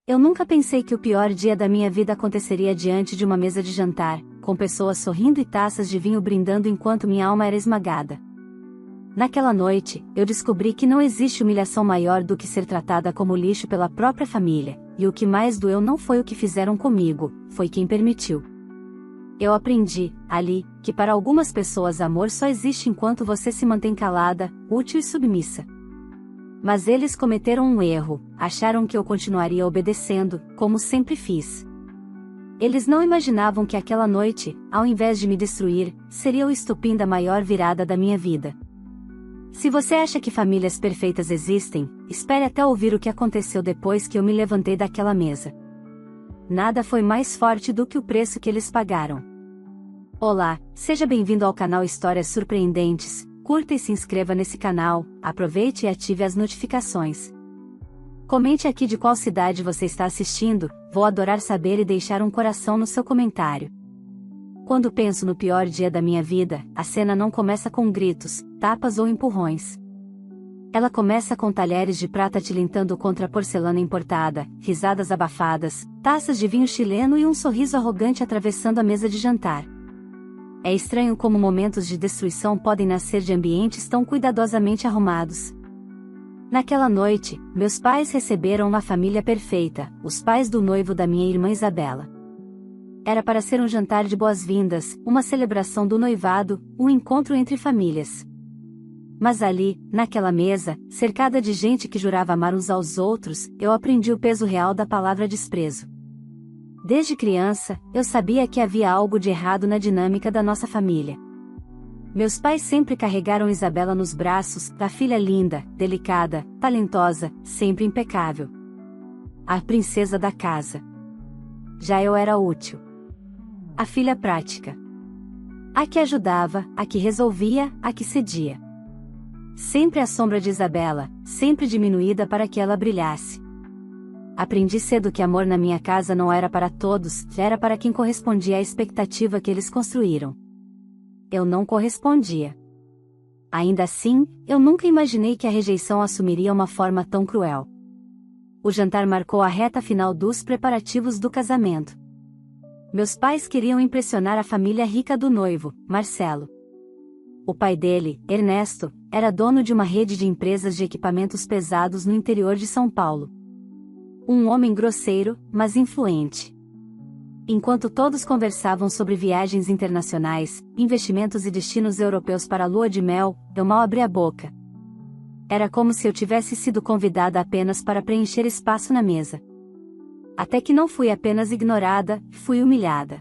Eu nunca pensei que o pior dia da minha vida aconteceria diante de uma mesa de jantar, com pessoas sorrindo e taças de vinho brindando enquanto minha alma era esmagada. Naquela noite, eu descobri que não existe humilhação maior do que ser tratada como lixo pela própria família, e o que mais doeu não foi o que fizeram comigo, foi quem permitiu. Eu aprendi, ali, que para algumas pessoas amor só existe enquanto você se mantém calada, útil e submissa. Mas eles cometeram um erro, acharam que eu continuaria obedecendo, como sempre fiz. Eles não imaginavam que aquela noite, ao invés de me destruir, seria o estopim da maior virada da minha vida. Se você acha que famílias perfeitas existem, espere até ouvir o que aconteceu depois que eu me levantei daquela mesa. Nada foi mais forte do que o preço que eles pagaram. Olá, seja bem-vindo ao canal Histórias Surpreendentes. Curta e se inscreva nesse canal, aproveite e ative as notificações. Comente aqui de qual cidade você está assistindo, vou adorar saber e deixar um coração no seu comentário. Quando penso no pior dia da minha vida, a cena não começa com gritos, tapas ou empurrões. Ela começa com talheres de prata tilintando contra a porcelana importada, risadas abafadas, taças de vinho chileno e um sorriso arrogante atravessando a mesa de jantar. É estranho como momentos de destruição podem nascer de ambientes tão cuidadosamente arrumados. Naquela noite, meus pais receberam uma família perfeita, os pais do noivo da minha irmã Isabela. Era para ser um jantar de boas-vindas, uma celebração do noivado, um encontro entre famílias. Mas ali, naquela mesa, cercada de gente que jurava amar uns aos outros, eu aprendi o peso real da palavra desprezo. Desde criança, eu sabia que havia algo de errado na dinâmica da nossa família. Meus pais sempre carregaram Isabela nos braços, a filha linda, delicada, talentosa, sempre impecável. A princesa da casa. Já eu era útil. A filha prática. A que ajudava, a que resolvia, a que cedia. Sempre à sombra de Isabela, sempre diminuída para que ela brilhasse. Aprendi cedo que amor na minha casa não era para todos, era para quem correspondia à expectativa que eles construíram. Eu não correspondia. Ainda assim, eu nunca imaginei que a rejeição assumiria uma forma tão cruel. O jantar marcou a reta final dos preparativos do casamento. Meus pais queriam impressionar a família rica do noivo, Marcelo. O pai dele, Ernesto, era dono de uma rede de empresas de equipamentos pesados no interior de São Paulo. Um homem grosseiro, mas influente. Enquanto todos conversavam sobre viagens internacionais, investimentos e destinos europeus para a lua de mel, eu mal abri a boca. Era como se eu tivesse sido convidada apenas para preencher espaço na mesa. Até que não fui apenas ignorada, fui humilhada.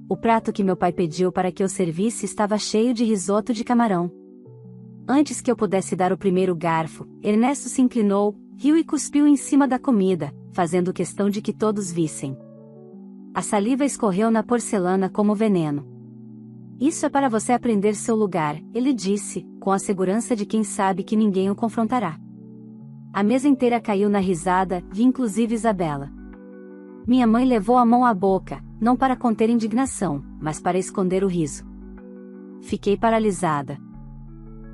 O prato que meu pai pediu para que eu servisse estava cheio de risoto de camarão. Antes que eu pudesse dar o primeiro garfo, Ernesto se inclinou, riu e cuspiu em cima da comida, fazendo questão de que todos vissem. A saliva escorreu na porcelana como veneno. Isso é para você aprender seu lugar, ele disse, com a segurança de quem sabe que ninguém o confrontará. A mesa inteira caiu na risada, e inclusive Isabela. Minha mãe levou a mão à boca, não para conter indignação, mas para esconder o riso. Fiquei paralisada.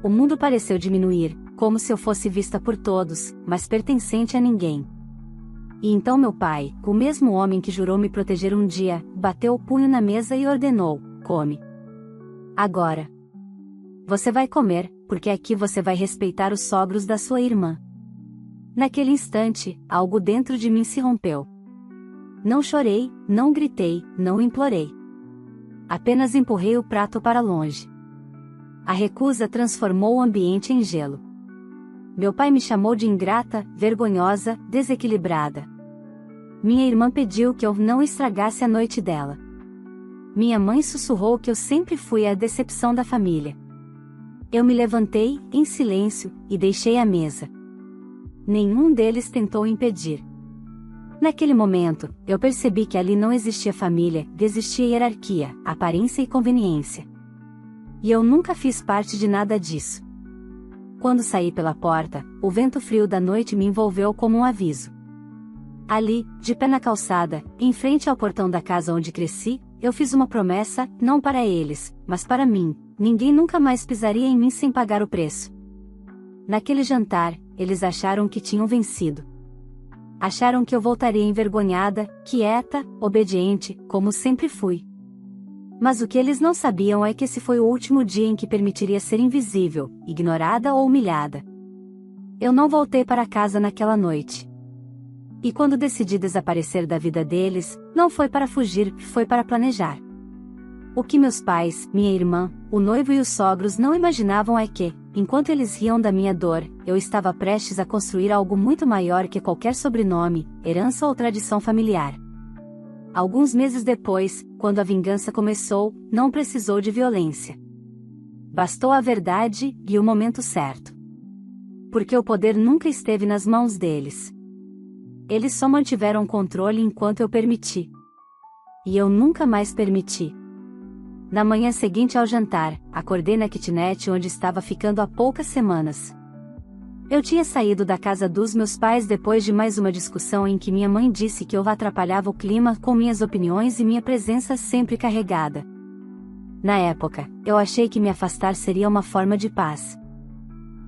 O mundo pareceu diminuir, como se eu fosse vista por todos, mas pertencente a ninguém. E então meu pai, o mesmo homem que jurou me proteger um dia, bateu o punho na mesa e ordenou: come. Agora. Você vai comer, porque aqui você vai respeitar os sogros da sua irmã. Naquele instante, algo dentro de mim se rompeu. Não chorei, não gritei, não implorei. Apenas empurrei o prato para longe. A recusa transformou o ambiente em gelo. Meu pai me chamou de ingrata, vergonhosa, desequilibrada. Minha irmã pediu que eu não estragasse a noite dela. Minha mãe sussurrou que eu sempre fui a decepção da família. Eu me levantei, em silêncio, e deixei a mesa. Nenhum deles tentou impedir. Naquele momento, eu percebi que ali não existia família, existia hierarquia, aparência e conveniência. E eu nunca fiz parte de nada disso. Quando saí pela porta, o vento frio da noite me envolveu como um aviso. Ali, de pé na calçada, em frente ao portão da casa onde cresci, eu fiz uma promessa, não para eles, mas para mim: ninguém nunca mais pisaria em mim sem pagar o preço. Naquele jantar, eles acharam que tinham vencido. Acharam que eu voltaria envergonhada, quieta, obediente, como sempre fui. Mas o que eles não sabiam é que esse foi o último dia em que permitiria ser invisível, ignorada ou humilhada. Eu não voltei para casa naquela noite. E quando decidi desaparecer da vida deles, não foi para fugir, foi para planejar. O que meus pais, minha irmã, o noivo e os sogros não imaginavam é que, enquanto eles riam da minha dor, eu estava prestes a construir algo muito maior que qualquer sobrenome, herança ou tradição familiar. Alguns meses depois, quando a vingança começou, não precisou de violência. Bastou a verdade e o momento certo. Porque o poder nunca esteve nas mãos deles. Eles só mantiveram controle enquanto eu permiti. E eu nunca mais permiti. Na manhã seguinte ao jantar, acordei na kitnet onde estava ficando há poucas semanas. Eu tinha saído da casa dos meus pais depois de mais uma discussão em que minha mãe disse que eu atrapalhava o clima com minhas opiniões e minha presença sempre carregada. Na época, eu achei que me afastar seria uma forma de paz.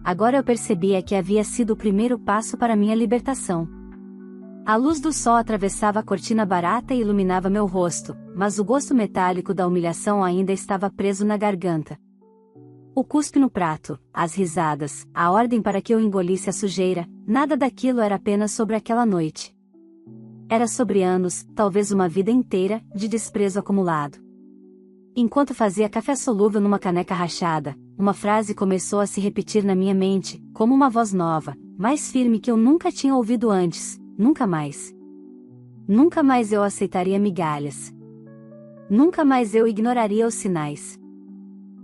Agora eu percebia que havia sido o primeiro passo para minha libertação. A luz do sol atravessava a cortina barata e iluminava meu rosto, mas o gosto metálico da humilhação ainda estava preso na garganta. O cuspe no prato, as risadas, a ordem para que eu engolisse a sujeira, nada daquilo era apenas sobre aquela noite. Era sobre anos, talvez uma vida inteira, de desprezo acumulado. Enquanto fazia café solúvel numa caneca rachada, uma frase começou a se repetir na minha mente, como uma voz nova, mais firme que eu nunca tinha ouvido antes. Nunca mais. Nunca mais eu aceitaria migalhas. Nunca mais eu ignoraria os sinais.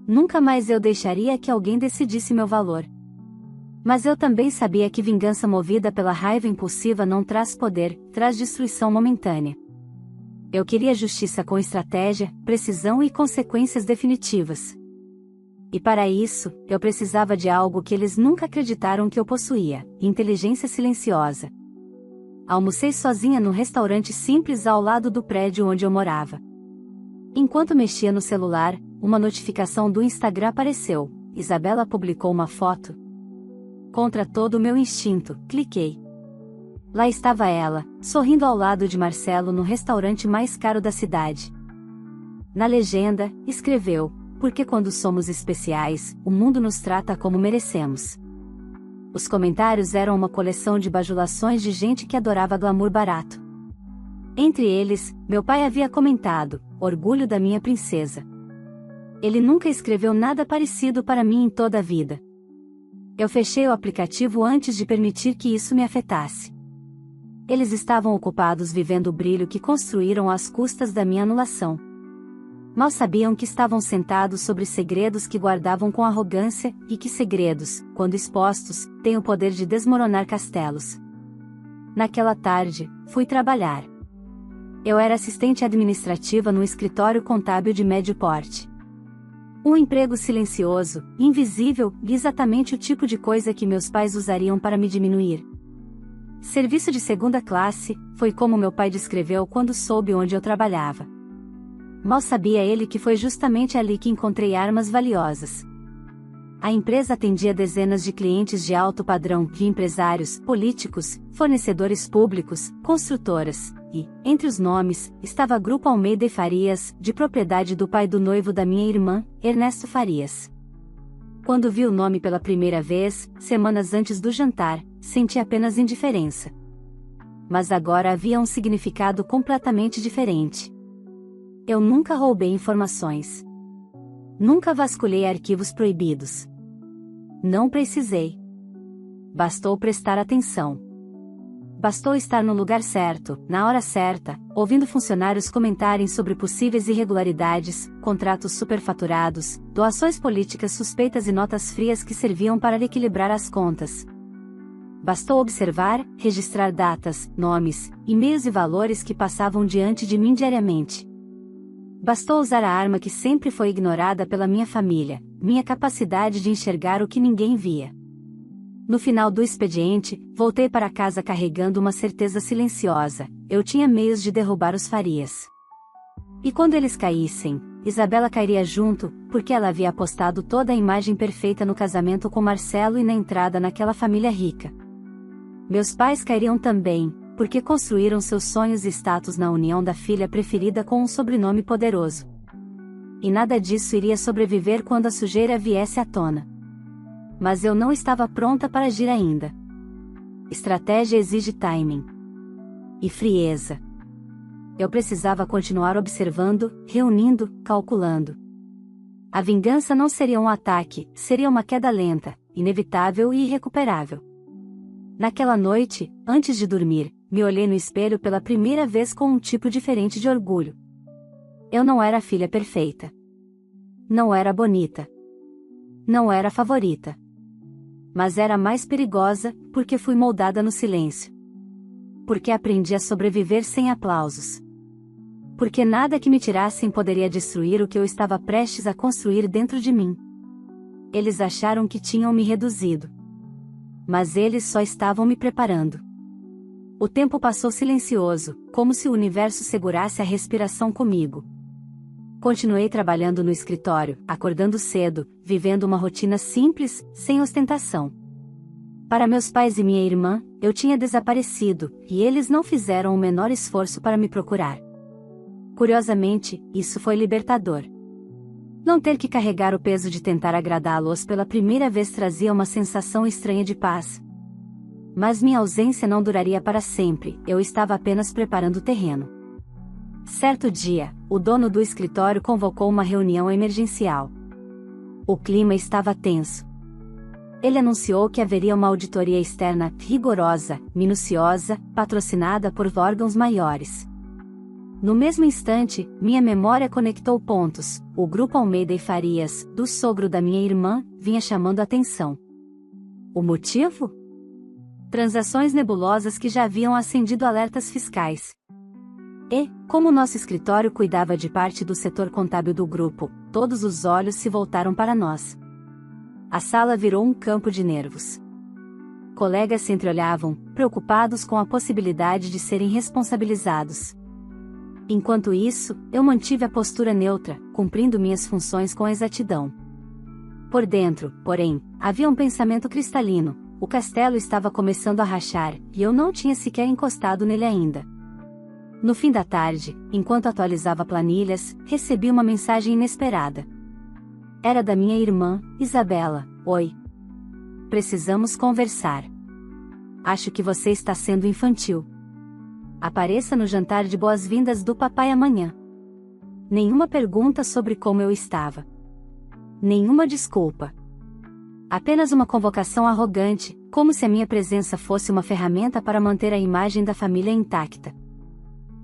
Nunca mais eu deixaria que alguém decidisse meu valor. Mas eu também sabia que vingança movida pela raiva impulsiva não traz poder, traz destruição momentânea. Eu queria justiça com estratégia, precisão e consequências definitivas. E para isso, eu precisava de algo que eles nunca acreditaram que eu possuía: inteligência silenciosa. Almocei sozinha num restaurante simples ao lado do prédio onde eu morava. Enquanto mexia no celular, uma notificação do Instagram apareceu. Isabela publicou uma foto. Contra todo o meu instinto, cliquei. Lá estava ela, sorrindo ao lado de Marcelo no restaurante mais caro da cidade. Na legenda, escreveu: "Porque quando somos especiais, o mundo nos trata como merecemos." Os comentários eram uma coleção de bajulações de gente que adorava glamour barato. Entre eles, meu pai havia comentado: "Orgulho da minha princesa." Ele nunca escreveu nada parecido para mim em toda a vida. Eu fechei o aplicativo antes de permitir que isso me afetasse. Eles estavam ocupados vivendo o brilho que construíram às custas da minha anulação. Mal sabiam que estavam sentados sobre segredos que guardavam com arrogância, e que segredos, quando expostos, têm o poder de desmoronar castelos. Naquela tarde, fui trabalhar. Eu era assistente administrativa num escritório contábil de médio porte. Um emprego silencioso, invisível, e exatamente o tipo de coisa que meus pais usariam para me diminuir. Serviço de segunda classe, foi como meu pai descreveu quando soube onde eu trabalhava. Mal sabia ele que foi justamente ali que encontrei armas valiosas. A empresa atendia dezenas de clientes de alto padrão, de empresários, políticos, fornecedores públicos, construtoras, e, entre os nomes, estava Grupo Almeida e Farias, de propriedade do pai do noivo da minha irmã, Ernesto Farias. Quando vi o nome pela primeira vez, semanas antes do jantar, senti apenas indiferença. Mas agora havia um significado completamente diferente. Eu nunca roubei informações. Nunca vasculhei arquivos proibidos. Não precisei. Bastou prestar atenção. Bastou estar no lugar certo, na hora certa, ouvindo funcionários comentarem sobre possíveis irregularidades, contratos superfaturados, doações políticas suspeitas e notas frias que serviam para equilibrar as contas. Bastou observar, registrar datas, nomes, e-mails e valores que passavam diante de mim diariamente. Bastou usar a arma que sempre foi ignorada pela minha família, minha capacidade de enxergar o que ninguém via. No final do expediente, voltei para casa carregando uma certeza silenciosa: eu tinha meios de derrubar os Farias. E quando eles caíssem, Isabela cairia junto, porque ela havia apostado toda a imagem perfeita no casamento com Marcelo e na entrada naquela família rica. Meus pais cairiam também, Porque construíram seus sonhos e status na união da filha preferida com um sobrenome poderoso. E nada disso iria sobreviver quando a sujeira viesse à tona. Mas eu não estava pronta para agir ainda. Estratégia exige timing e frieza. Eu precisava continuar observando, reunindo, calculando. A vingança não seria um ataque, seria uma queda lenta, inevitável e irrecuperável. Naquela noite, antes de dormir, me olhei no espelho pela primeira vez com um tipo diferente de orgulho. Eu não era a filha perfeita. Não era bonita. Não era a favorita. Mas era a mais perigosa, porque fui moldada no silêncio. Porque aprendi a sobreviver sem aplausos. Porque nada que me tirassem poderia destruir o que eu estava prestes a construir dentro de mim. Eles acharam que tinham me reduzido. Mas eles só estavam me preparando. O tempo passou silencioso, como se o universo segurasse a respiração comigo. Continuei trabalhando no escritório, acordando cedo, vivendo uma rotina simples, sem ostentação. Para meus pais e minha irmã, eu tinha desaparecido, e eles não fizeram o menor esforço para me procurar. Curiosamente, isso foi libertador. Não ter que carregar o peso de tentar agradá-los pela primeira vez trazia uma sensação estranha de paz. Mas minha ausência não duraria para sempre, eu estava apenas preparando o terreno. Certo dia, o dono do escritório convocou uma reunião emergencial. O clima estava tenso. Ele anunciou que haveria uma auditoria externa, rigorosa, minuciosa, patrocinada por órgãos maiores. No mesmo instante, minha memória conectou pontos. O grupo Almeida e Farias, do sogro da minha irmã, vinha chamando a atenção. O motivo? Transações nebulosas que já haviam acendido alertas fiscais. E, como nosso escritório cuidava de parte do setor contábil do grupo, todos os olhos se voltaram para nós. A sala virou um campo de nervos. Colegas se entreolhavam, preocupados com a possibilidade de serem responsabilizados. Enquanto isso, eu mantive a postura neutra, cumprindo minhas funções com exatidão. Por dentro, porém, havia um pensamento cristalino: o castelo estava começando a rachar, e eu não tinha sequer encostado nele ainda. No fim da tarde, enquanto atualizava planilhas, recebi uma mensagem inesperada. Era da minha irmã, Isabela. Oi. Precisamos conversar. Acho que você está sendo infantil. Apareça no jantar de boas-vindas do papai amanhã. Nenhuma pergunta sobre como eu estava. Nenhuma desculpa. Apenas uma convocação arrogante, como se a minha presença fosse uma ferramenta para manter a imagem da família intacta.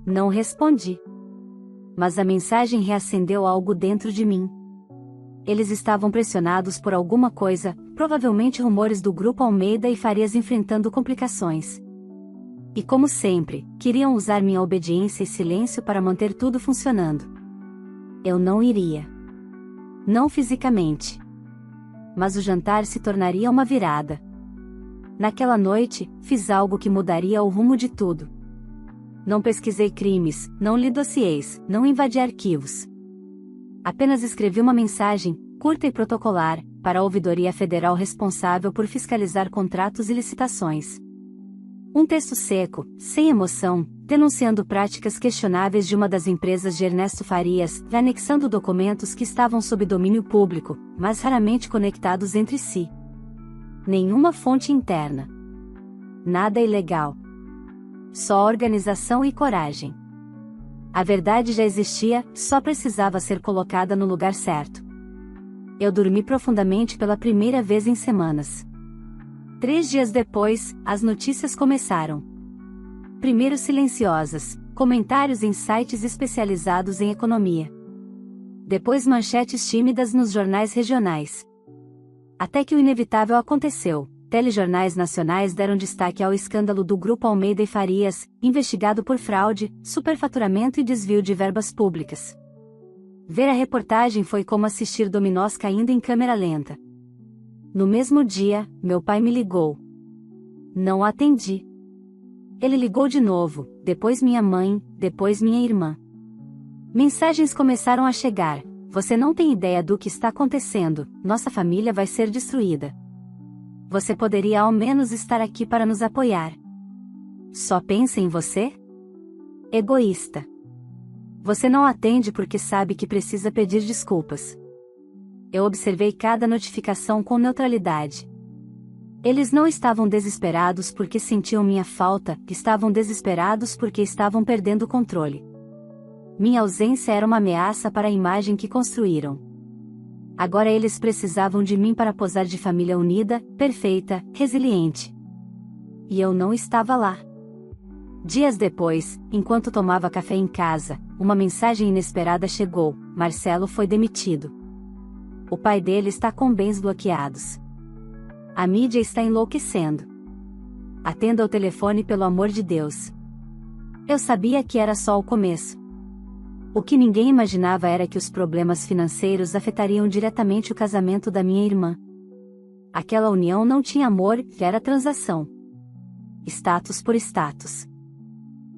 Não respondi. Mas a mensagem reacendeu algo dentro de mim. Eles estavam pressionados por alguma coisa, provavelmente rumores do grupo Almeida e Farias enfrentando complicações. E como sempre, queriam usar minha obediência e silêncio para manter tudo funcionando. Eu não iria. Não fisicamente. Mas o jantar se tornaria uma virada. Naquela noite, fiz algo que mudaria o rumo de tudo. Não pesquisei crimes, não li dossiês, não invadi arquivos. Apenas escrevi uma mensagem, curta e protocolar, para a ouvidoria federal responsável por fiscalizar contratos e licitações. Um texto seco, sem emoção, denunciando práticas questionáveis de uma das empresas de Ernesto Farias, anexando documentos que estavam sob domínio público, mas raramente conectados entre si. Nenhuma fonte interna. Nada ilegal. Só organização e coragem. A verdade já existia, só precisava ser colocada no lugar certo. Eu dormi profundamente pela primeira vez em semanas. 3 dias depois, as notícias começaram. Primeiro silenciosas, comentários em sites especializados em economia. Depois manchetes tímidas nos jornais regionais. Até que o inevitável aconteceu. Telejornais nacionais deram destaque ao escândalo do Grupo Almeida e Farias, investigado por fraude, superfaturamento e desvio de verbas públicas. Ver a reportagem foi como assistir dominós caindo em câmera lenta. No mesmo dia, meu pai me ligou. Não atendi. Ele ligou de novo, depois minha mãe, depois minha irmã. Mensagens começaram a chegar: você não tem ideia do que está acontecendo, nossa família vai ser destruída. Você poderia ao menos estar aqui para nos apoiar. Só pensa em você? Egoísta. Você não atende porque sabe que precisa pedir desculpas. Eu observei cada notificação com neutralidade. Eles não estavam desesperados porque sentiam minha falta, estavam desesperados porque estavam perdendo o controle. Minha ausência era uma ameaça para a imagem que construíram. Agora eles precisavam de mim para posar de família unida, perfeita, resiliente. E eu não estava lá. Dias depois, enquanto tomava café em casa, uma mensagem inesperada chegou: Marcelo foi demitido. O pai dele está com bens bloqueados. A mídia está enlouquecendo. Atenda o telefone, pelo amor de Deus. Eu sabia que era só o começo. O que ninguém imaginava era que os problemas financeiros afetariam diretamente o casamento da minha irmã. Aquela união não tinha amor, era transação. Status por status.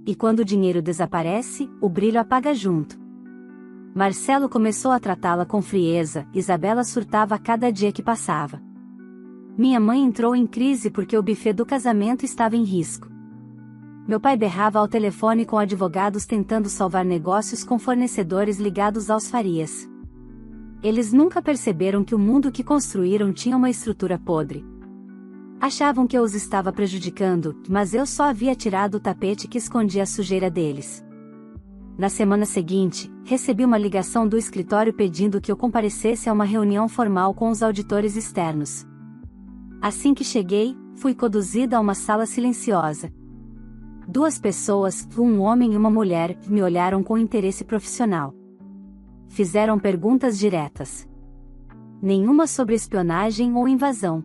E quando o dinheiro desaparece, o brilho apaga junto. Marcelo começou a tratá-la com frieza, Isabela surtava a cada dia que passava. Minha mãe entrou em crise porque o buffet do casamento estava em risco. Meu pai berrava ao telefone com advogados tentando salvar negócios com fornecedores ligados aos Farias. Eles nunca perceberam que o mundo que construíram tinha uma estrutura podre. Achavam que eu os estava prejudicando, mas eu só havia tirado o tapete que escondia a sujeira deles. Na semana seguinte, recebi uma ligação do escritório pedindo que eu comparecesse a uma reunião formal com os auditores externos. Assim que cheguei, fui conduzida a uma sala silenciosa. 2 pessoas, um homem e uma mulher, me olharam com interesse profissional. Fizeram perguntas diretas. Nenhuma sobre espionagem ou invasão.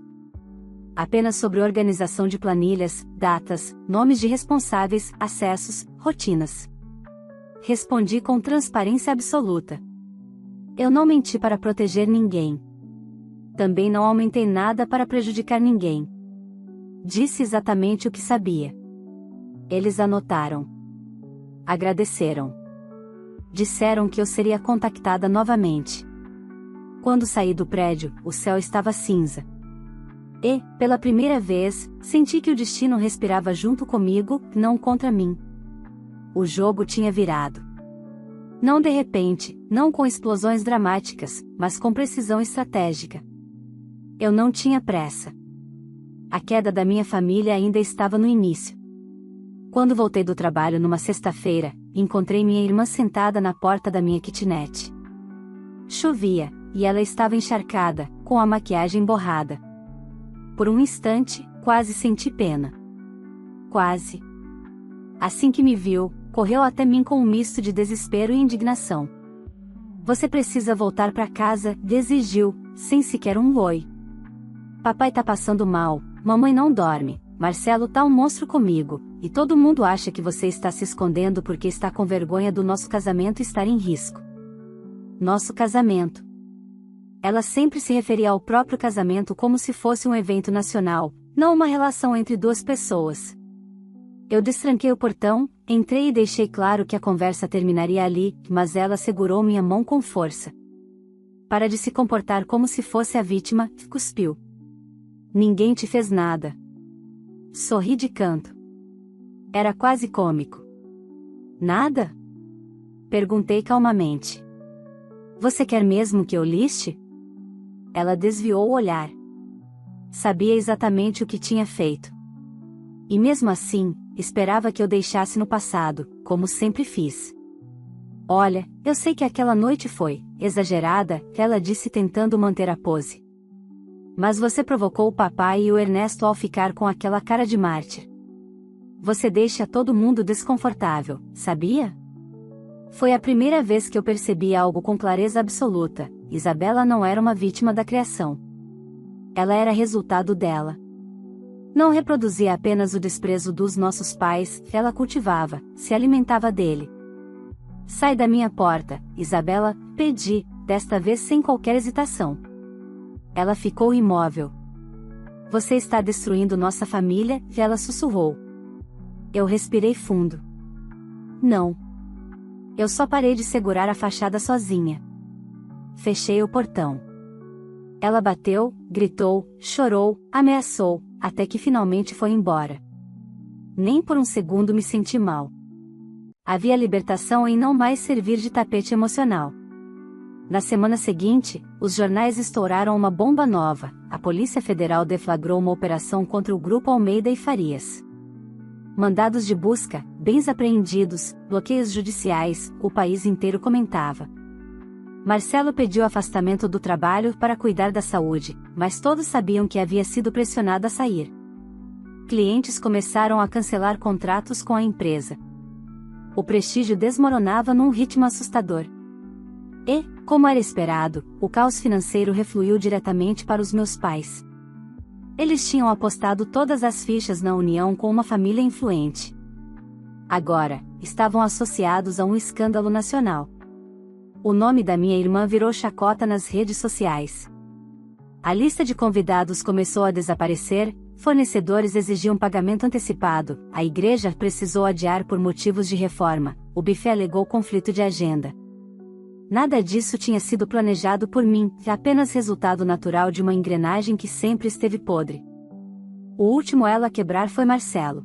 Apenas sobre organização de planilhas, datas, nomes de responsáveis, acessos, rotinas. Respondi com transparência absoluta. Eu não menti para proteger ninguém. Também não aumentei nada para prejudicar ninguém. Disse exatamente o que sabia. Eles anotaram. Agradeceram. Disseram que eu seria contactada novamente. Quando saí do prédio, o céu estava cinza. E, pela primeira vez, senti que o destino respirava junto comigo, não contra mim. O jogo tinha virado. Não de repente, não com explosões dramáticas, mas com precisão estratégica. Eu não tinha pressa. A queda da minha família ainda estava no início. Quando voltei do trabalho numa sexta-feira, encontrei minha irmã sentada na porta da minha kitnet. Chovia, e ela estava encharcada, com a maquiagem borrada. Por um instante, quase senti pena. Quase. Assim que me viu, correu até mim com um misto de desespero e indignação. Você precisa voltar para casa, exigiu, sem sequer um oi. Papai tá passando mal, mamãe não dorme, Marcelo tá um monstro comigo, e todo mundo acha que você está se escondendo porque está com vergonha do nosso casamento estar em risco. Nosso casamento. Ela sempre se referia ao próprio casamento como se fosse um evento nacional, não uma relação entre 2 pessoas. Eu destranquei o portão, entrei e deixei claro que a conversa terminaria ali, mas ela segurou minha mão com força. Para de se comportar como se fosse a vítima, cuspiu. Ninguém te fez nada. Sorri de canto. Era quase cômico. Nada? Perguntei calmamente. Você quer mesmo que eu liste? Ela desviou o olhar. Sabia exatamente o que tinha feito. E mesmo assim, esperava que eu deixasse no passado, como sempre fiz. Olha, eu sei que aquela noite foi exagerada, ela disse tentando manter a pose. Mas você provocou o papai e o Ernesto ao ficar com aquela cara de mártir. Você deixa todo mundo desconfortável, sabia? Foi a primeira vez que eu percebi algo com clareza absoluta. Isabela não era uma vítima da criação. Ela era resultado dela. Não reproduzia apenas o desprezo dos nossos pais, ela cultivava, se alimentava dele. Sai da minha porta, Isabela, pedi, desta vez sem qualquer hesitação. Ela ficou imóvel. Você está destruindo nossa família, ela sussurrou. Eu respirei fundo. Não. Eu só parei de segurar a fachada sozinha. Fechei o portão. Ela bateu, gritou, chorou, ameaçou, até que finalmente foi embora. Nem por um segundo me senti mal. Havia libertação em não mais servir de tapete emocional. Na semana seguinte, os jornais estouraram uma bomba nova: a Polícia Federal deflagrou uma operação contra o Grupo Almeida e Farias. Mandados de busca, bens apreendidos, bloqueios judiciais, o país inteiro comentava. Marcelo pediu afastamento do trabalho para cuidar da saúde, mas todos sabiam que havia sido pressionado a sair. Clientes começaram a cancelar contratos com a empresa. O prestígio desmoronava num ritmo assustador. E, como era esperado, o caos financeiro refluiu diretamente para os meus pais. Eles tinham apostado todas as fichas na união com uma família influente. Agora, estavam associados a um escândalo nacional. O nome da minha irmã virou chacota nas redes sociais. A lista de convidados começou a desaparecer, fornecedores exigiam pagamento antecipado, a igreja precisou adiar por motivos de reforma, o buffet alegou conflito de agenda. Nada disso tinha sido planejado por mim, apenas resultado natural de uma engrenagem que sempre esteve podre. O último elo a quebrar foi Marcelo.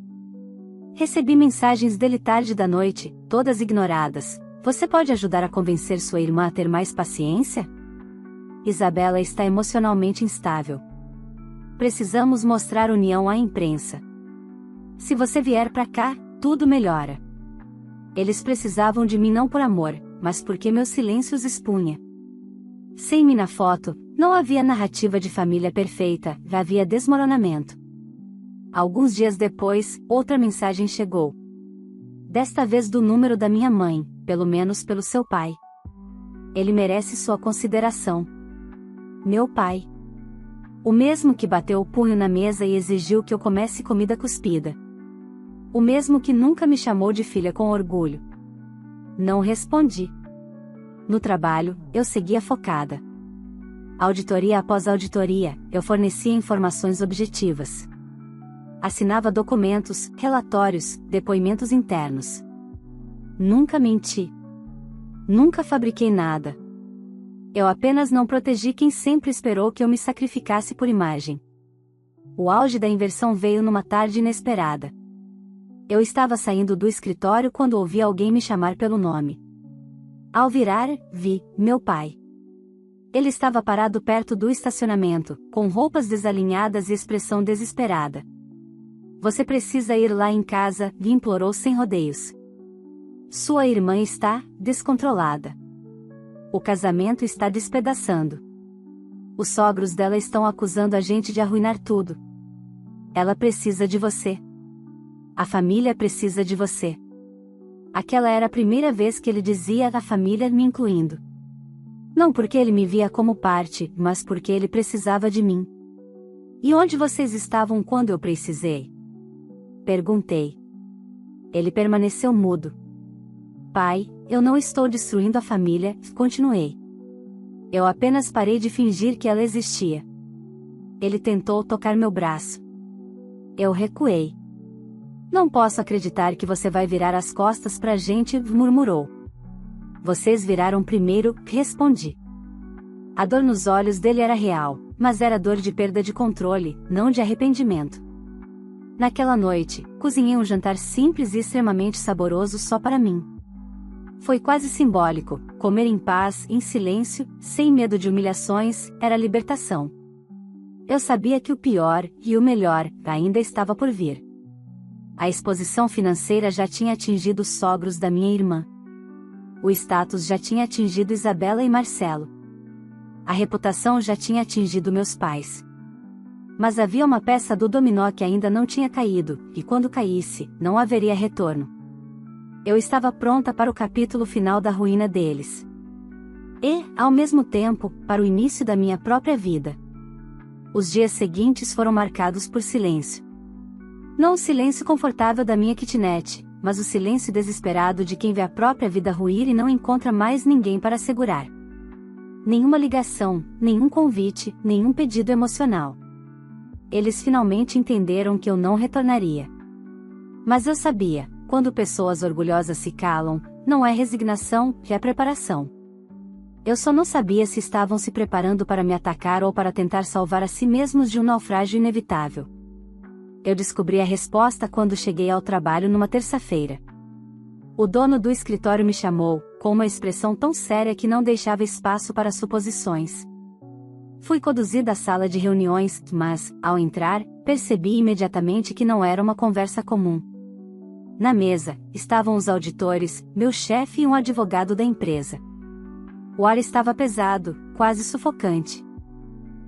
Recebi mensagens dele tarde da noite, todas ignoradas. Você pode ajudar a convencer sua irmã a ter mais paciência? Isabela está emocionalmente instável. Precisamos mostrar união à imprensa. Se você vier pra cá, tudo melhora. Eles precisavam de mim não por amor, mas porque meu silêncio os expunha. Sem mim na foto, não havia narrativa de família perfeita, havia desmoronamento. Alguns dias depois, outra mensagem chegou. Desta vez do número da minha mãe, pelo menos pelo seu pai. Ele merece sua consideração. Meu pai. O mesmo que bateu o punho na mesa e exigiu que eu comesse comida cuspida. O mesmo que nunca me chamou de filha com orgulho. Não respondi. No trabalho, eu seguia focada. Auditoria após auditoria, eu fornecia informações objetivas. Assinava documentos, relatórios, depoimentos internos. Nunca menti. Nunca fabriquei nada. Eu apenas não protegi quem sempre esperou que eu me sacrificasse por imagem. O auge da inversão veio numa tarde inesperada. Eu estava saindo do escritório quando ouvi alguém me chamar pelo nome. Ao virar, vi meu pai. Ele estava parado perto do estacionamento, com roupas desalinhadas e expressão desesperada. Você precisa ir lá em casa, me implorou sem rodeios. Sua irmã está descontrolada. O casamento está despedaçando. Os sogros dela estão acusando a gente de arruinar tudo. Ela precisa de você. A família precisa de você. Aquela era a primeira vez que ele dizia a família, me incluindo. Não porque ele me via como parte, mas porque ele precisava de mim. E onde vocês estavam quando eu precisei? Perguntei. Ele permaneceu mudo. Pai, eu não estou destruindo a família, continuei. Eu apenas parei de fingir que ela existia. Ele tentou tocar meu braço. Eu recuei. Não posso acreditar que você vai virar as costas pra gente, murmurou. Vocês viraram primeiro, respondi. A dor nos olhos dele era real, mas era dor de perda de controle, não de arrependimento. Naquela noite, cozinhei um jantar simples e extremamente saboroso só para mim. Foi quase simbólico, comer em paz, em silêncio, sem medo de humilhações, era libertação. Eu sabia que o pior, e o melhor, ainda estava por vir. A exposição financeira já tinha atingido os sogros da minha irmã. O status já tinha atingido Isabela e Marcelo. A reputação já tinha atingido meus pais. Mas havia uma peça do dominó que ainda não tinha caído, e quando caísse, não haveria retorno. Eu estava pronta para o capítulo final da ruína deles. E, ao mesmo tempo, para o início da minha própria vida. Os dias seguintes foram marcados por silêncio. Não o silêncio confortável da minha kitnet, mas o silêncio desesperado de quem vê a própria vida ruir e não encontra mais ninguém para segurar. Nenhuma ligação, nenhum convite, nenhum pedido emocional. Eles finalmente entenderam que eu não retornaria. Mas eu sabia, quando pessoas orgulhosas se calam, não é resignação, é preparação. Eu só não sabia se estavam se preparando para me atacar ou para tentar salvar a si mesmos de um naufrágio inevitável. Eu descobri a resposta quando cheguei ao trabalho numa terça-feira. O dono do escritório me chamou, com uma expressão tão séria que não deixava espaço para suposições. Fui conduzida à sala de reuniões, mas, ao entrar, percebi imediatamente que não era uma conversa comum. Na mesa, estavam os auditores, meu chefe e um advogado da empresa. O ar estava pesado, quase sufocante.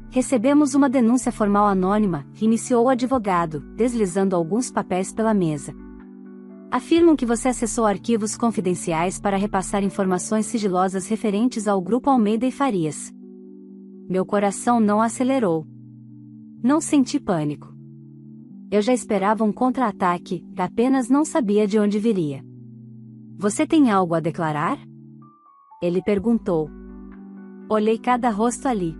Recebemos uma denúncia formal anônima, iniciou o advogado, deslizando alguns papéis pela mesa. Afirmam que você acessou arquivos confidenciais para repassar informações sigilosas referentes ao Grupo Almeida e Farias. Meu coração não acelerou. Não senti pânico. Eu já esperava um contra-ataque, apenas não sabia de onde viria. Você tem algo a declarar? Ele perguntou. Olhei cada rosto ali.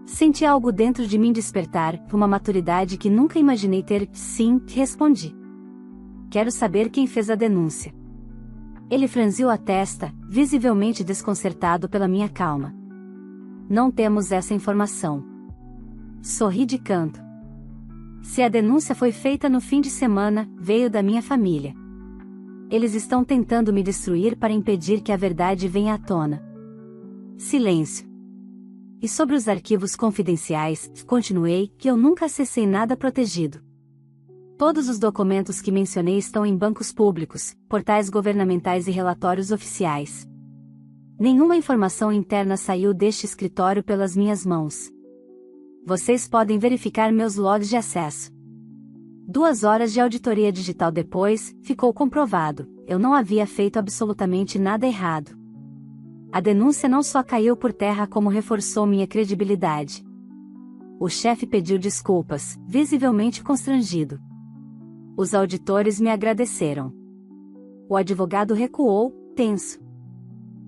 Senti algo dentro de mim despertar, uma maturidade que nunca imaginei ter. Sim, respondi. Quero saber quem fez a denúncia. Ele franziu a testa, visivelmente desconcertado pela minha calma. Não temos essa informação. Sorri de canto. Se a denúncia foi feita no fim de semana, veio da minha família. Eles estão tentando me destruir para impedir que a verdade venha à tona. Silêncio. E sobre os arquivos confidenciais, continuei, que eu nunca acessei nada protegido. Todos os documentos que mencionei estão em bancos públicos, portais governamentais e relatórios oficiais. Nenhuma informação interna saiu deste escritório pelas minhas mãos. Vocês podem verificar meus logs de acesso. 2 horas de auditoria digital depois, ficou comprovado, eu não havia feito absolutamente nada errado. A denúncia não só caiu por terra como reforçou minha credibilidade. O chefe pediu desculpas, visivelmente constrangido. Os auditores me agradeceram. O advogado recuou, tenso.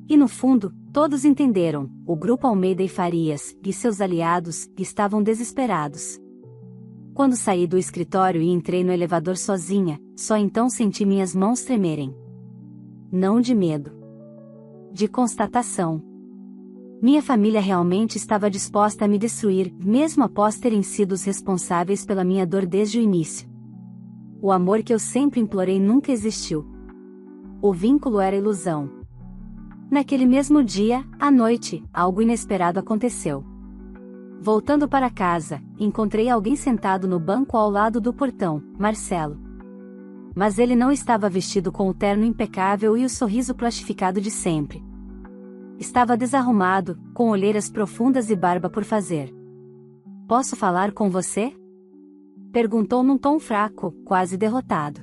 E no fundo, todos entenderam, o Grupo Almeida e Farias, e seus aliados, estavam desesperados. Quando saí do escritório e entrei no elevador sozinha, só então senti minhas mãos tremerem. Não de medo. De constatação. Minha família realmente estava disposta a me destruir, mesmo após terem sido os responsáveis pela minha dor desde o início. O amor que eu sempre implorei nunca existiu. O vínculo era ilusão. Naquele mesmo dia, à noite, algo inesperado aconteceu. Voltando para casa, encontrei alguém sentado no banco ao lado do portão, Marcelo. Mas ele não estava vestido com o terno impecável e o sorriso plastificado de sempre. Estava desarrumado, com olheiras profundas e barba por fazer. Posso falar com você? Perguntou num tom fraco, quase derrotado.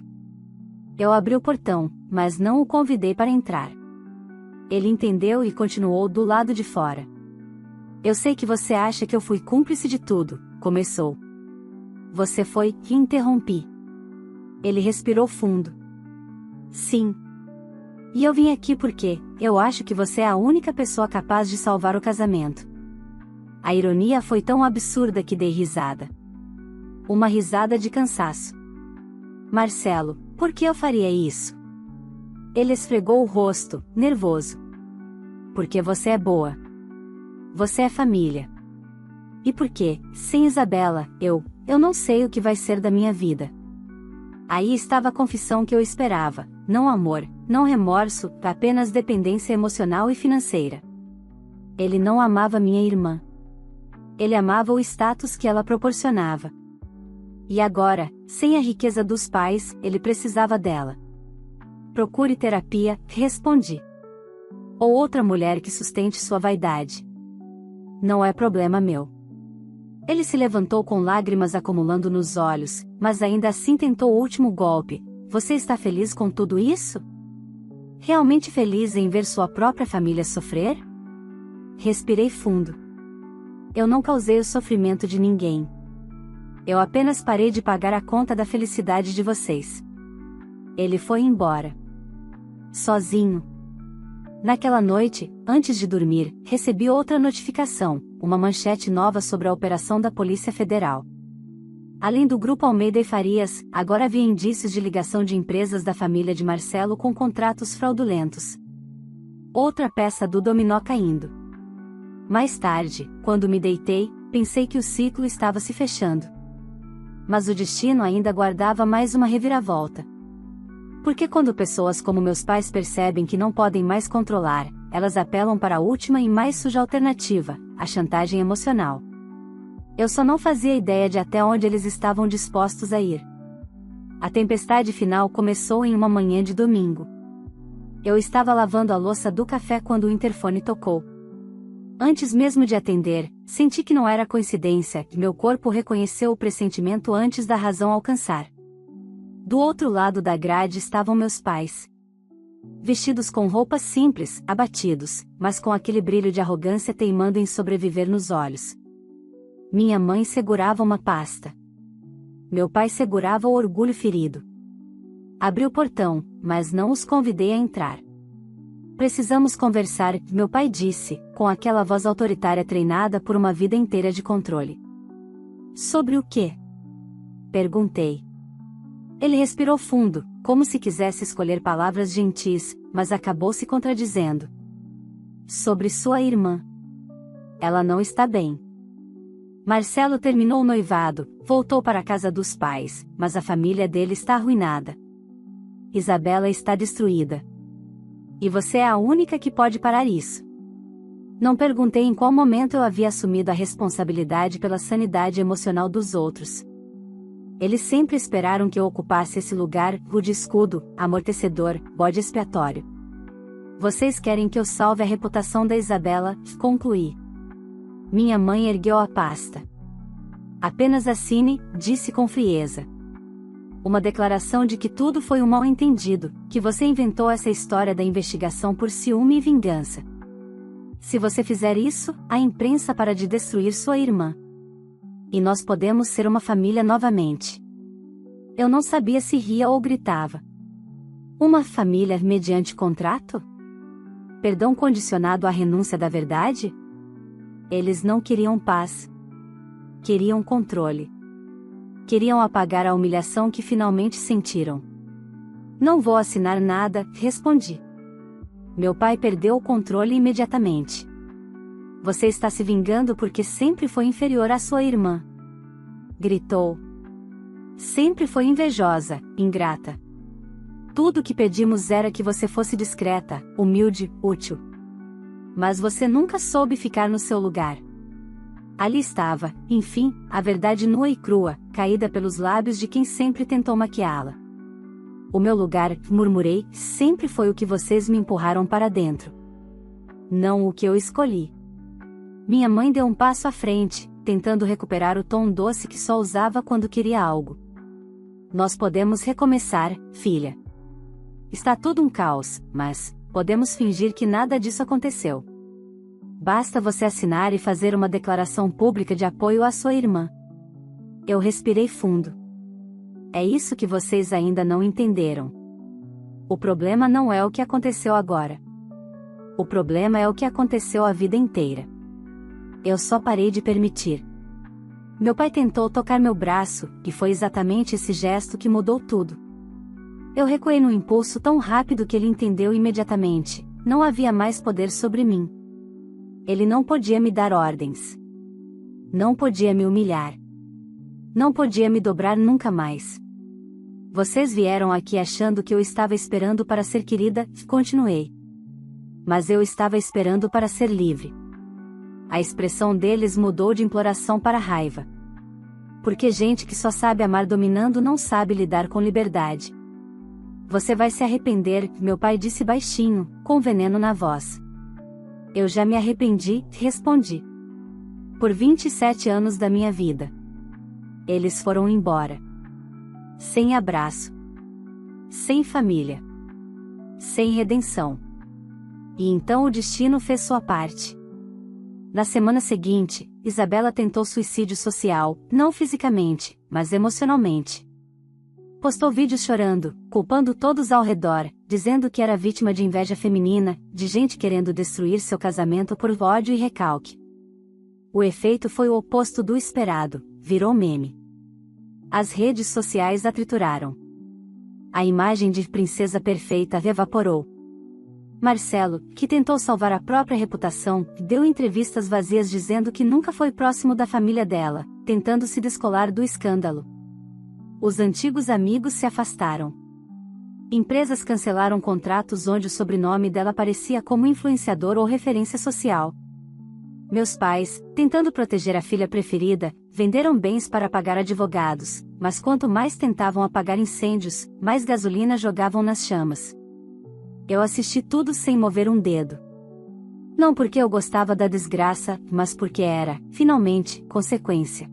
Eu abri o portão, mas não o convidei para entrar. Ele entendeu e continuou do lado de fora. Eu sei que você acha que eu fui cúmplice de tudo, começou. Você foi, que interrompi. Ele respirou fundo. Sim. E eu vim aqui porque, eu acho que você é a única pessoa capaz de salvar o casamento. A ironia foi tão absurda que dei risada. Uma risada de cansaço. Marcelo, por que eu faria isso? Ele esfregou o rosto, nervoso. Porque você é boa. Você é família. E porque, sem Isabela, eu não sei o que vai ser da minha vida. Aí estava a confissão que eu esperava, não amor, não remorso, apenas dependência emocional e financeira. Ele não amava minha irmã. Ele amava o status que ela proporcionava. E agora, sem a riqueza dos pais, ele precisava dela. Procure terapia, respondi. Ou outra mulher que sustente sua vaidade. Não é problema meu. Ele se levantou com lágrimas acumulando nos olhos, mas ainda assim tentou o último golpe. Você está feliz com tudo isso? Realmente feliz em ver sua própria família sofrer? Respirei fundo. Eu não causei o sofrimento de ninguém. Eu apenas parei de pagar a conta da felicidade de vocês. Ele foi embora. Sozinho. Naquela noite, antes de dormir, recebi outra notificação, uma manchete nova sobre a operação da Polícia Federal. Além do Grupo Almeida e Farias, agora havia indícios de ligação de empresas da família de Marcelo com contratos fraudulentos. Outra peça do dominó caindo. Mais tarde, quando me deitei, pensei que o ciclo estava se fechando. Mas o destino ainda guardava mais uma reviravolta. Porque quando pessoas como meus pais percebem que não podem mais controlar, elas apelam para a última e mais suja alternativa, a chantagem emocional. Eu só não fazia ideia de até onde eles estavam dispostos a ir. A tempestade final começou em uma manhã de domingo. Eu estava lavando a louça do café quando o interfone tocou. Antes mesmo de atender, senti que não era coincidência, que meu corpo reconheceu o pressentimento antes da razão alcançar. Do outro lado da grade estavam meus pais. Vestidos com roupas simples, abatidos, mas com aquele brilho de arrogância teimando em sobreviver nos olhos. Minha mãe segurava uma pasta. Meu pai segurava o orgulho ferido. Abri o portão, mas não os convidei a entrar. Precisamos conversar, meu pai disse, com aquela voz autoritária treinada por uma vida inteira de controle. Sobre o quê? Perguntei. Ele respirou fundo, como se quisesse escolher palavras gentis, mas acabou se contradizendo. Sobre sua irmã. Ela não está bem. Marcelo terminou o noivado, voltou para a casa dos pais, mas a família dele está arruinada. Isabela está destruída. E você é a única que pode parar isso. Não perguntei em qual momento eu havia assumido a responsabilidade pela sanidade emocional dos outros. Eles sempre esperaram que eu ocupasse esse lugar, o de escudo, amortecedor, bode expiatório. Vocês querem que eu salve a reputação da Isabela, concluí. Minha mãe ergueu a pasta. Apenas assine, disse com frieza. Uma declaração de que tudo foi um mal-entendido, que você inventou essa história da investigação por ciúme e vingança. Se você fizer isso, a imprensa para de destruir sua irmã. E nós podemos ser uma família novamente. Eu não sabia se ria ou gritava. Uma família mediante contrato? Perdão condicionado à renúncia da verdade? Eles não queriam paz. Queriam controle. Queriam apagar a humilhação que finalmente sentiram. Não vou assinar nada, respondi. Meu pai perdeu o controle imediatamente. Você está se vingando porque sempre foi inferior à sua irmã. Gritou. Sempre foi invejosa, ingrata. Tudo o que pedimos era que você fosse discreta, humilde, útil. Mas você nunca soube ficar no seu lugar. Ali estava, enfim, a verdade nua e crua, caída pelos lábios de quem sempre tentou maquiá-la. O meu lugar, murmurei, sempre foi o que vocês me empurraram para dentro. Não o que eu escolhi. Minha mãe deu um passo à frente, tentando recuperar o tom doce que só usava quando queria algo. Nós podemos recomeçar, filha. Está tudo um caos, mas podemos fingir que nada disso aconteceu. Basta você assinar e fazer uma declaração pública de apoio à sua irmã. Eu respirei fundo. É isso que vocês ainda não entenderam. O problema não é o que aconteceu agora. O problema é o que aconteceu a vida inteira. Eu só parei de permitir. Meu pai tentou tocar meu braço, e foi exatamente esse gesto que mudou tudo. Eu recuei no impulso tão rápido que ele entendeu imediatamente. Não havia mais poder sobre mim. Ele não podia me dar ordens. Não podia me humilhar. Não podia me dobrar nunca mais. Vocês vieram aqui achando que eu estava esperando para ser querida, continuei. Mas eu estava esperando para ser livre. A expressão deles mudou de imploração para raiva. Porque gente que só sabe amar dominando não sabe lidar com liberdade. Você vai se arrepender, meu pai disse baixinho, com veneno na voz. Eu já me arrependi, respondi. Por 27 anos da minha vida. Eles foram embora. Sem abraço. Sem família. Sem redenção. E então o destino fez sua parte. Na semana seguinte, Isabela tentou suicídio social, não fisicamente, mas emocionalmente. Postou vídeos chorando, culpando todos ao redor, dizendo que era vítima de inveja feminina, de gente querendo destruir seu casamento por ódio e recalque. O efeito foi o oposto do esperado, virou meme. As redes sociais a trituraram. A imagem de princesa perfeita evaporou. Marcelo, que tentou salvar a própria reputação, deu entrevistas vazias dizendo que nunca foi próximo da família dela, tentando se descolar do escândalo. Os antigos amigos se afastaram. Empresas cancelaram contratos onde o sobrenome dela aparecia como influenciador ou referência social. Meus pais, tentando proteger a filha preferida, venderam bens para pagar advogados, mas quanto mais tentavam apagar incêndios, mais gasolina jogavam nas chamas. Eu assisti tudo sem mover um dedo. Não porque eu gostava da desgraça, mas porque era, finalmente, consequência.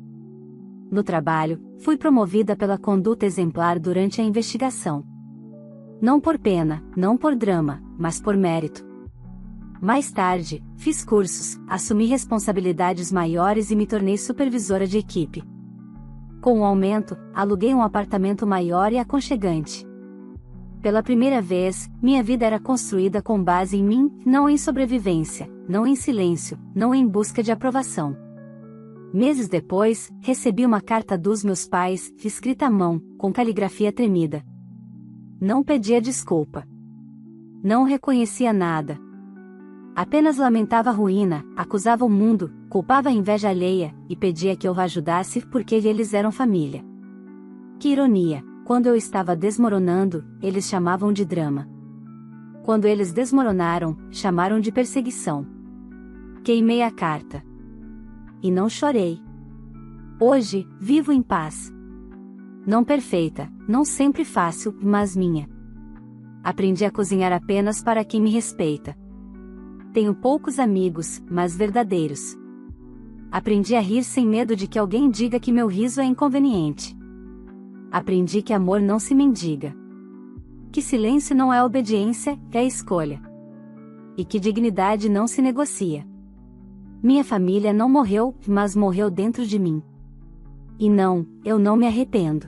No trabalho, fui promovida pela conduta exemplar durante a investigação. Não por pena, não por drama, mas por mérito. Mais tarde, fiz cursos, assumi responsabilidades maiores e me tornei supervisora de equipe. Com o aumento, aluguei um apartamento maior e aconchegante. Pela primeira vez, minha vida era construída com base em mim, não em sobrevivência, não em silêncio, não em busca de aprovação. Meses depois, recebi uma carta dos meus pais, escrita à mão, com caligrafia tremida. Não pedia desculpa. Não reconhecia nada. Apenas lamentava a ruína, acusava o mundo, culpava a inveja alheia, e pedia que eu ajudasse porque eles eram família. Que ironia, quando eu estava desmoronando, eles chamavam de drama. Quando eles desmoronaram, chamaram de perseguição. Queimei a carta. E não chorei. Hoje, vivo em paz. Não perfeita, não sempre fácil, mas minha. Aprendi a cozinhar apenas para quem me respeita. Tenho poucos amigos, mas verdadeiros. Aprendi a rir sem medo de que alguém diga que meu riso é inconveniente. Aprendi que amor não se mendiga. Que silêncio não é obediência, é escolha. E que dignidade não se negocia. Minha família não morreu, mas morreu dentro de mim. E não, eu não me arrependo.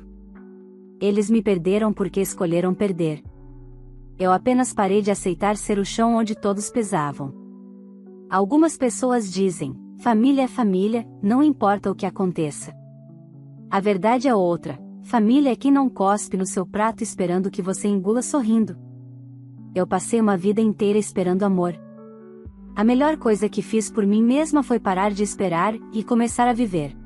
Eles me perderam porque escolheram perder. Eu apenas parei de aceitar ser o chão onde todos pesavam. Algumas pessoas dizem, família é família, não importa o que aconteça. A verdade é outra, família é quem não cospe no seu prato esperando que você engula sorrindo. Eu passei uma vida inteira esperando amor. A melhor coisa que fiz por mim mesma foi parar de esperar e começar a viver.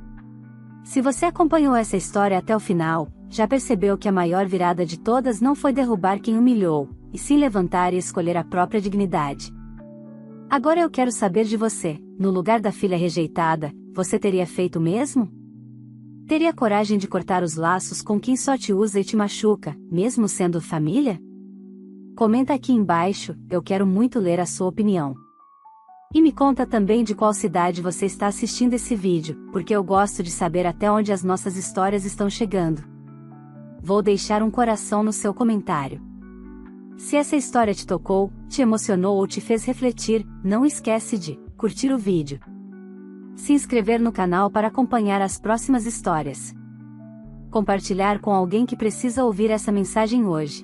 Se você acompanhou essa história até o final, já percebeu que a maior virada de todas não foi derrubar quem humilhou, e sim levantar e escolher a própria dignidade. Agora eu quero saber de você, no lugar da filha rejeitada, você teria feito o mesmo? Teria coragem de cortar os laços com quem só te usa e te machuca, mesmo sendo família? Comenta aqui embaixo, eu quero muito ler a sua opinião. E me conta também de qual cidade você está assistindo esse vídeo, porque eu gosto de saber até onde as nossas histórias estão chegando. Vou deixar um coração no seu comentário. Se essa história te tocou, te emocionou ou te fez refletir, não esquece de curtir o vídeo. Se inscrever no canal para acompanhar as próximas histórias. Compartilhar com alguém que precisa ouvir essa mensagem hoje.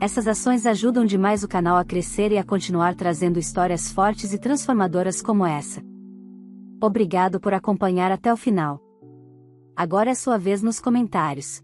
Essas ações ajudam demais o canal a crescer e a continuar trazendo histórias fortes e transformadoras como essa. Obrigado por acompanhar até o final. Agora é sua vez nos comentários.